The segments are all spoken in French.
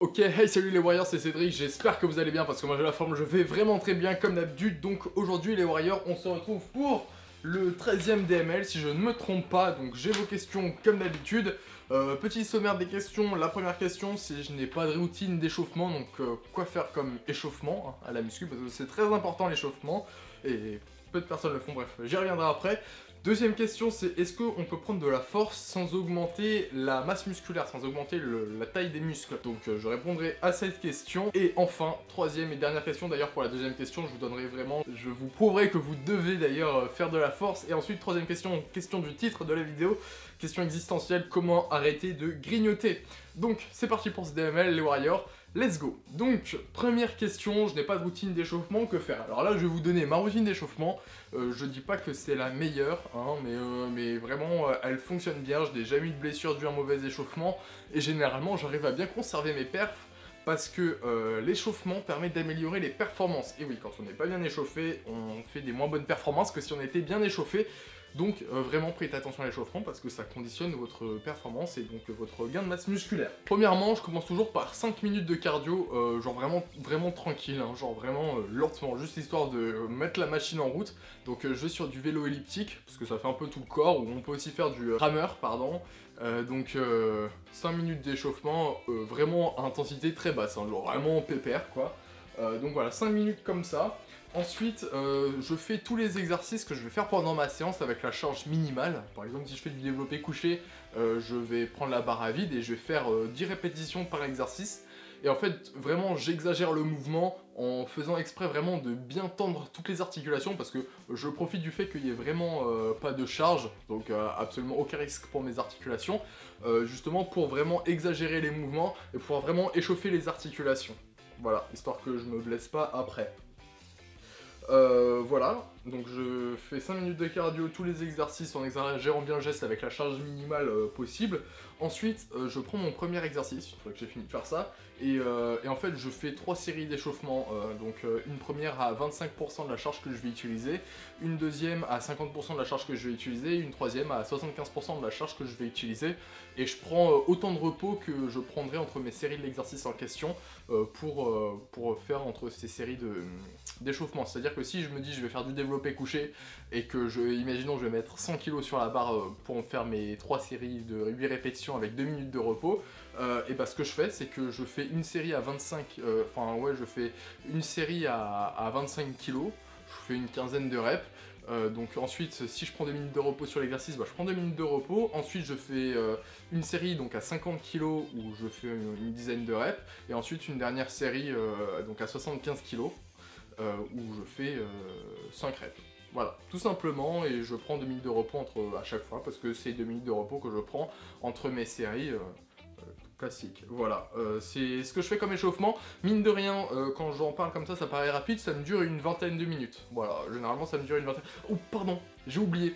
Ok, hey salut les Warriors, c'est Cédric, j'espère que vous allez bien parce que moi j'ai la forme, je vais vraiment très bien comme d'habitude. Donc aujourd'hui les Warriors, on se retrouve pour le 13e DML si je ne me trompe pas. Donc j'ai vos questions comme d'habitude. Petit sommaire des questions, la première question c'est je n'ai pas de routine d'échauffement, donc quoi faire comme échauffement à la muscu parce que c'est très important l'échauffement et peu de personnes le font, bref j'y reviendrai après. Deuxième question, c'est est-ce qu'on peut prendre de la force sans augmenter la masse musculaire, sans augmenter la taille des muscles? Donc je répondrai à cette question. Et enfin, troisième et dernière question, d'ailleurs pour la deuxième question, je vous donnerai vraiment, je vous prouverai que vous devez d'ailleurs faire de la force. Et ensuite, troisième question, question du titre de la vidéo, question existentielle, comment arrêter de grignoter? Donc c'est parti pour ce DML, les Warriors. Let's go. Donc, première question, je n'ai pas de routine d'échauffement, que faire? Alors là, je vais vous donner ma routine d'échauffement. Je dis pas que c'est la meilleure, hein, mais vraiment, elle fonctionne bien. Je n'ai jamais eu de blessure due à un mauvais échauffement. Et généralement, j'arrive à bien conserver mes perfs parce que l'échauffement permet d'améliorer les performances. Et oui, quand on n'est pas bien échauffé, on fait des moins bonnes performances que si on était bien échauffé. Donc vraiment prêtez attention à l'échauffement parce que ça conditionne votre performance et donc votre gain de masse musculaire. Premièrement, je commence toujours par 5 minutes de cardio, genre vraiment tranquille, hein, genre vraiment lentement, juste histoire de mettre la machine en route. Donc je vais sur du vélo elliptique, parce que ça fait un peu tout le corps, ou on peut aussi faire du rameur, pardon. 5 minutes d'échauffement, vraiment à intensité très basse, hein, genre vraiment pépère quoi. Donc voilà, 5 minutes comme ça. Ensuite, je fais tous les exercices que je vais faire pendant ma séance avec la charge minimale. Par exemple, si je fais du développé couché, je vais prendre la barre à vide et je vais faire 10 répétitions par exercice. Et en fait, vraiment, j'exagère le mouvement en faisant exprès vraiment de bien tendre toutes les articulations parce que je profite du fait qu'il n'y ait vraiment pas de charge, donc absolument aucun risque pour mes articulations, justement pour vraiment exagérer les mouvements et pouvoir vraiment échauffer les articulations. Voilà, histoire que je me blesse pas après. Voilà, donc je fais 5 minutes de cardio, tous les exercices en exagérant bien le geste avec la charge minimale possible. Ensuite, je prends mon premier exercice, une fois que j'ai fini de faire ça, et en fait je fais 3 séries d'échauffement, une première à 25% de la charge que je vais utiliser, une deuxième à 50% de la charge que je vais utiliser, une troisième à 75% de la charge que je vais utiliser, et je prends autant de repos que je prendrai entre mes séries de l'exercice en question pour faire entre ces séries d'échauffement. C'est-à-dire que si je me dis je vais faire du développé couché et que imaginons je vais mettre 100 kg sur la barre pour faire mes 3 séries de 8 répétitions avec 2 minutes de repos, et bah ce que je fais c'est que je fais une série à 25, je fais une série à 25 kg, je fais une quinzaine de reps. Donc ensuite, si je prends 2 minutes de repos sur l'exercice, bah, je prends 2 minutes de repos. Ensuite, je fais une série donc à 50 kg où je fais une dizaine de reps. Et ensuite, une dernière série donc à 75 kg où je fais 5 reps. Voilà, tout simplement, et je prends 2 minutes de repos à chaque fois, parce que c'est 2 minutes de repos que je prends entre mes séries classiques. Voilà, c'est ce que je fais comme échauffement. Mine de rien, quand j'en parle comme ça paraît rapide, ça me dure une vingtaine de minutes. Voilà, généralement ça me dure une vingtaine... Oh, pardon, j'ai oublié.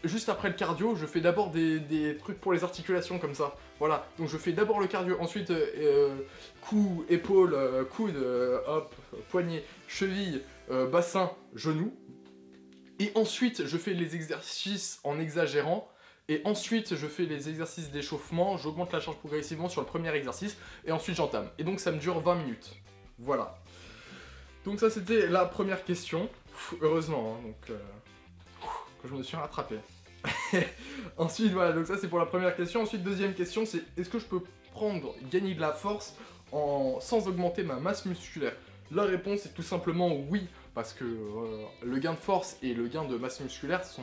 Juste après le cardio, je fais d'abord des trucs pour les articulations comme ça. Voilà, donc je fais d'abord le cardio, ensuite cou, épaule, coude, hop, poignet, cheville, bassin, genou. Et ensuite, je fais les exercices en exagérant. Et ensuite, je fais les exercices d'échauffement, j'augmente la charge progressivement sur le premier exercice, et ensuite j'entame. Et donc ça me dure 20 minutes. Voilà. Donc ça c'était la première question. Heureusement, hein, donc que je me suis rattrapé. Ensuite, voilà, donc ça c'est pour la première question. Ensuite, deuxième question, c'est est-ce que je peux gagner de la force sans augmenter ma masse musculaire? La réponse est tout simplement oui, parce que le gain de force et le gain de masse musculaire sont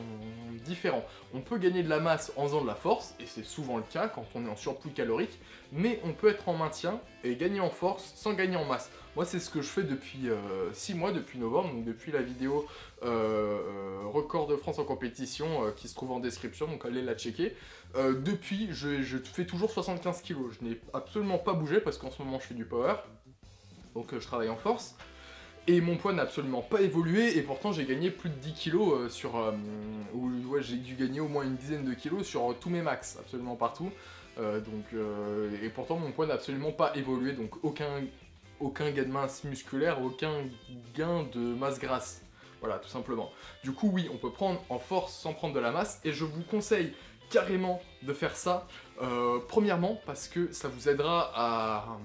différents. On peut gagner de la masse en faisant de la force, et c'est souvent le cas quand on est en surplus calorique, mais on peut être en maintien et gagner en force sans gagner en masse. Moi c'est ce que je fais depuis 6 mois, depuis novembre, donc depuis la vidéo record de France en compétition qui se trouve en description, donc allez la checker. Depuis, je fais toujours 75 kg, je n'ai absolument pas bougé parce qu'en ce moment je fais du power, donc je travaille en force. Et mon poids n'a absolument pas évolué, et pourtant j'ai gagné plus de 10 kilos j'ai dû gagner au moins une dizaine de kilos sur tous mes max, absolument partout. Et pourtant mon poids n'a absolument pas évolué, donc aucun gain de masse musculaire, aucun gain de masse grasse. Voilà, tout simplement. Du coup, oui, on peut prendre en force sans prendre de la masse, et je vous conseille carrément de faire ça. Premièrement, parce que ça vous aidera à...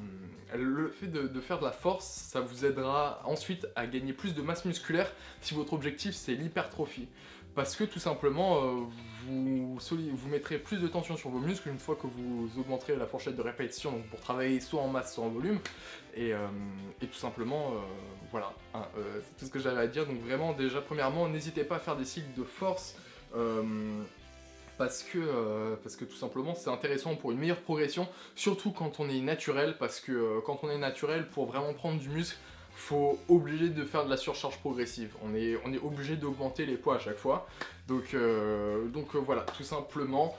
le fait de faire de la force, ça vous aidera ensuite à gagner plus de masse musculaire si votre objectif c'est l'hypertrophie. Parce que tout simplement, vous mettrez plus de tension sur vos muscles une fois que vous augmenterez la fourchette de répétition, donc pour travailler soit en masse, soit en volume. Et tout simplement, voilà, hein, c'est tout ce que j'avais à dire. Donc vraiment, déjà, premièrement, n'hésitez pas à faire des cycles de force. Parce que tout simplement c'est intéressant pour une meilleure progression, surtout quand on est naturel, parce que quand on est naturel, pour vraiment prendre du muscle, faut obligé de faire de la surcharge progressive. On est obligé d'augmenter les poids à chaque fois. Donc voilà, tout simplement,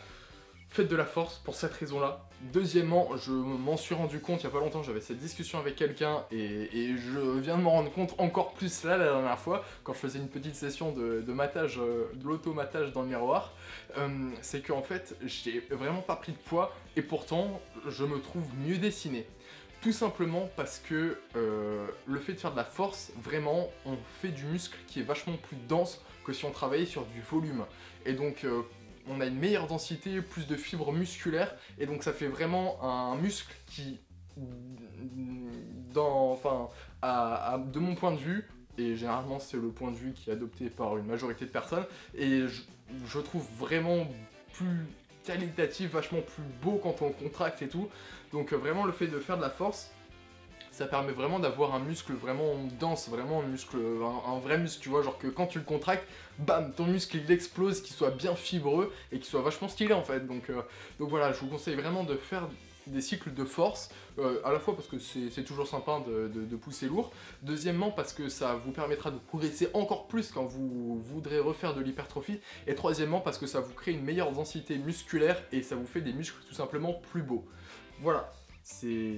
faites de la force pour cette raison-là. Deuxièmement, je m'en suis rendu compte il n'y a pas longtemps, j'avais cette discussion avec quelqu'un et je viens de m'en rendre compte encore plus là la dernière fois, quand je faisais une petite session de matage, de l'automatage dans le miroir, c'est qu'en fait, j'ai vraiment pas pris de poids et pourtant, je me trouve mieux dessiné. Tout simplement parce que le fait de faire de la force, vraiment, on fait du muscle qui est vachement plus dense que si on travaillait sur du volume. Et donc, on a une meilleure densité, plus de fibres musculaires, et donc ça fait vraiment un muscle qui, de mon point de vue, et généralement c'est le point de vue qui est adopté par une majorité de personnes, et je trouve vraiment plus qualitatif, vachement plus beau quand on contracte et tout. Donc vraiment le fait de faire de la force, ça permet vraiment d'avoir un muscle vraiment dense, vraiment un vrai muscle, tu vois, genre que quand tu le contractes, bam, ton muscle il explose, qu'il soit bien fibreux et qu'il soit vachement stylé en fait. Donc voilà, je vous conseille vraiment de faire des cycles de force, à la fois parce que c'est toujours sympa de pousser lourd, deuxièmement parce que ça vous permettra de progresser encore plus quand vous voudrez refaire de l'hypertrophie, et troisièmement parce que ça vous crée une meilleure densité musculaire et ça vous fait des muscles tout simplement plus beaux. Voilà, c'est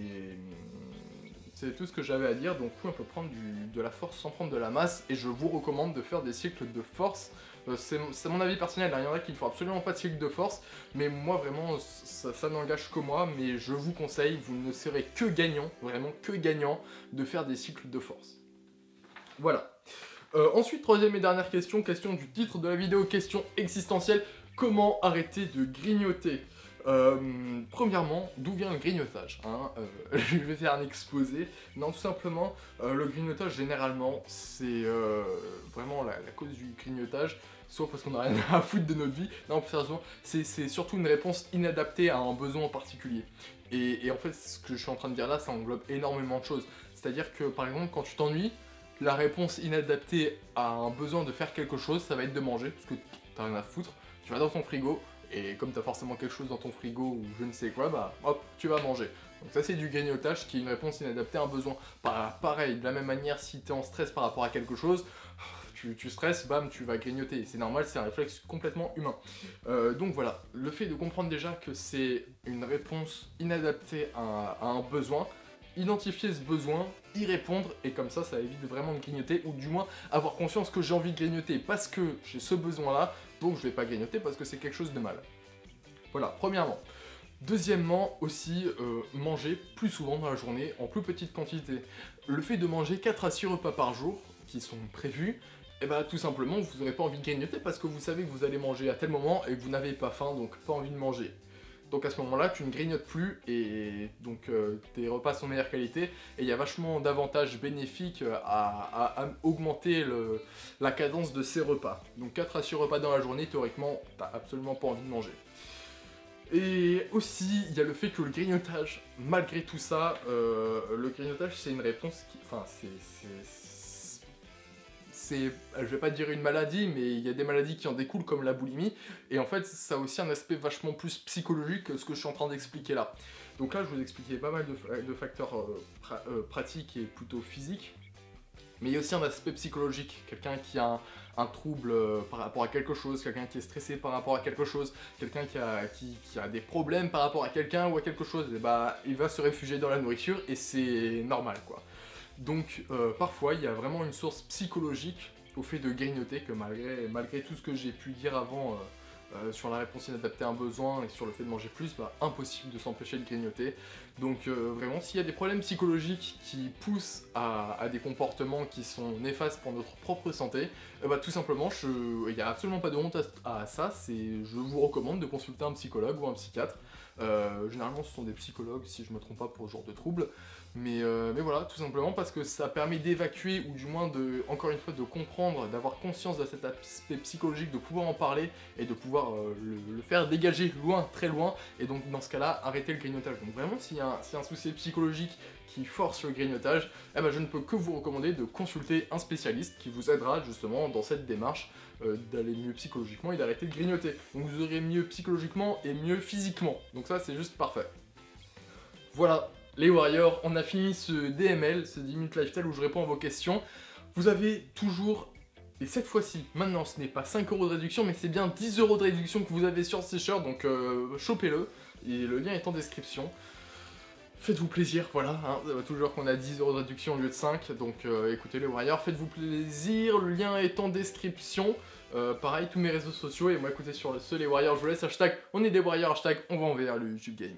tout ce que j'avais à dire. Donc oui, on peut prendre de la force sans prendre de la masse, et je vous recommande de faire des cycles de force. C'est mon avis personnel, hein. Il y en a qui ne font absolument pas de cycle de force, mais moi vraiment ça n'engage que moi, mais je vous conseille, vous ne serez que gagnant, vraiment que gagnant, de faire des cycles de force. Voilà. Ensuite, troisième et dernière question, question du titre de la vidéo, question existentielle: comment arrêter de grignoter? Premièrement, d'où vient le grignotage, hein, je vais faire un exposé. Non, tout simplement, le grignotage, généralement, c'est vraiment la cause du grignotage, soit parce qu'on n'a rien à foutre de notre vie, non, plus sérieusement, c'est surtout une réponse inadaptée à un besoin en particulier. Et en fait, ce que je suis en train de dire là, ça englobe énormément de choses. C'est-à-dire que, par exemple, quand tu t'ennuies, la réponse inadaptée à un besoin de faire quelque chose, ça va être de manger, parce que t'as rien à foutre, tu vas dans ton frigo, et comme t'as forcément quelque chose dans ton frigo ou je ne sais quoi, bah hop, tu vas manger. Donc ça c'est du grignotage qui est une réponse inadaptée à un besoin. Pareil, de la même manière, si t'es en stress par rapport à quelque chose, tu stresses, bam, tu vas grignoter. C'est normal, c'est un réflexe complètement humain. Donc voilà, le fait de comprendre déjà que c'est une réponse inadaptée à un besoin, identifier ce besoin, y répondre, et comme ça, ça évite vraiment de grignoter, ou du moins avoir conscience que j'ai envie de grignoter parce que j'ai ce besoin-là, donc je vais pas grignoter parce que c'est quelque chose de mal. Voilà, premièrement. Deuxièmement, aussi, manger plus souvent dans la journée, en plus petite quantité. Le fait de manger 4 à 6 repas par jour, qui sont prévus, et bah tout simplement, vous n'aurez pas envie de grignoter parce que vous savez que vous allez manger à tel moment et que vous n'avez pas faim, donc pas envie de manger. Donc à ce moment-là, tu ne grignotes plus, et donc tes repas sont de meilleure qualité, et il y a vachement d'avantages bénéfiques à augmenter la cadence de ces repas. Donc 4 à 6 repas dans la journée, théoriquement, t'as absolument pas envie de manger. Et aussi, il y a le fait que le grignotage, malgré tout ça, le grignotage c'est une réponse qui... Enfin, je vais pas dire une maladie, mais il y a des maladies qui en découlent comme la boulimie, et en fait ça a aussi un aspect vachement plus psychologique que ce que je suis en train d'expliquer là. Donc là je vous expliquais pas mal de facteurs pratiques et plutôt physiques, mais il y a aussi un aspect psychologique, quelqu'un qui a un trouble par rapport à quelque chose, quelqu'un qui est stressé par rapport à quelque chose, quelqu'un qui a des problèmes par rapport à quelqu'un ou à quelque chose, et bah il va se réfugier dans la nourriture, et c'est normal quoi. Donc parfois il y a vraiment une source psychologique au fait de grignoter, que malgré tout ce que j'ai pu dire avant sur la réponse inadaptée à un besoin et sur le fait de manger plus, bah impossible de s'empêcher de grignoter. Donc vraiment, s'il y a des problèmes psychologiques qui poussent à des comportements qui sont néfastes pour notre propre santé, bah tout simplement, il n'y a absolument pas de honte à ça, je vous recommande de consulter un psychologue ou un psychiatre. Généralement ce sont des psychologues si je me trompe pas pour ce genre de troubles, mais voilà, tout simplement parce que ça permet d'évacuer ou du moins encore une fois de comprendre, d'avoir conscience de cet aspect psychologique, de pouvoir en parler et de pouvoir le faire dégager loin, très loin, et donc dans ce cas-là arrêter le grignotage. Donc vraiment s'il y a un souci psychologique qui force le grignotage, eh ben, je ne peux que vous recommander de consulter un spécialiste qui vous aidera justement dans cette démarche d'aller mieux psychologiquement et d'arrêter de grignoter. Donc vous aurez mieux psychologiquement et mieux physiquement. Donc ça c'est juste parfait. Voilà les Warriors, on a fini ce DML, ce 10 minutes lifestyle où je réponds à vos questions. Vous avez toujours, et cette fois-ci, maintenant ce n'est pas 5 € de réduction, mais c'est bien 10 € de réduction que vous avez sur ce t-shirt, donc chopez-le, et le lien est en description. Faites-vous plaisir, voilà, hein, toujours qu'on a 10 € de réduction au lieu de 5, donc écoutez les Warriors, faites-vous plaisir, le lien est en description. Pareil, tous mes réseaux sociaux, et moi écoutez sur les Warriors, je vous laisse, hashtag on est des Warriors, hashtag on va envers le YouTube Game.